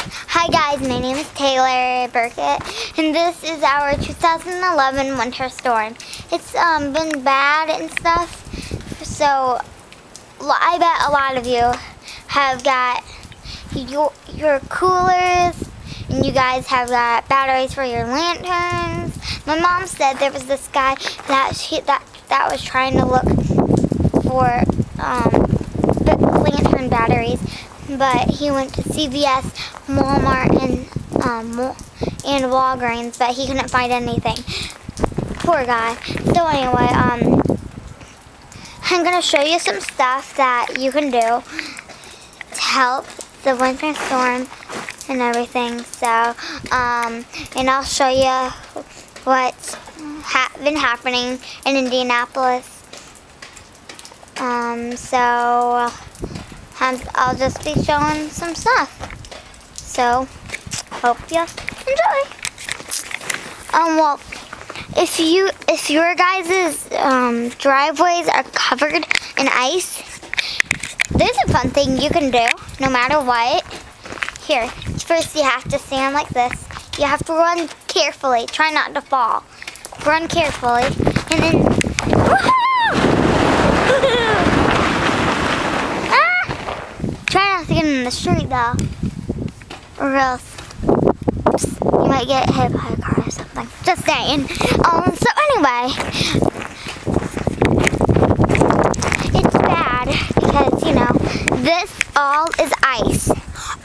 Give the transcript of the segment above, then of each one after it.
Hi guys, my name is Taylor Burkett, and this is our 2011 winter storm. It's been bad and stuff, so I bet a lot of you have got your coolers, and you guys have got batteries for your lanterns. My mom said there was this guy that was trying to look for lantern batteries, but he went to CVS, Walmart, and Walgreens, but he couldn't find anything. Poor guy. So anyway, I'm gonna show you some stuff that you can do to help the winter storm and everything. So, and I'll show you what's been happening in Indianapolis. So I'll just be showing some stuff. So, hope you enjoy. Well, if your guys' driveways are covered in ice, there's a fun thing you can do, no matter what. Here, first you have to stand like this. You have to run carefully. Try not to fall. Run carefully, and then, woohoo! Try not to get in the street though, or else you might get hit by a car or something. Just saying. So anyway, it's bad because, you know, this all is ice.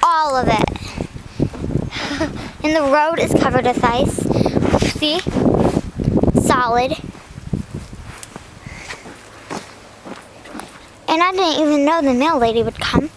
All of it. And the road is covered with ice. See? Solid. And I didn't even know the mail lady would come.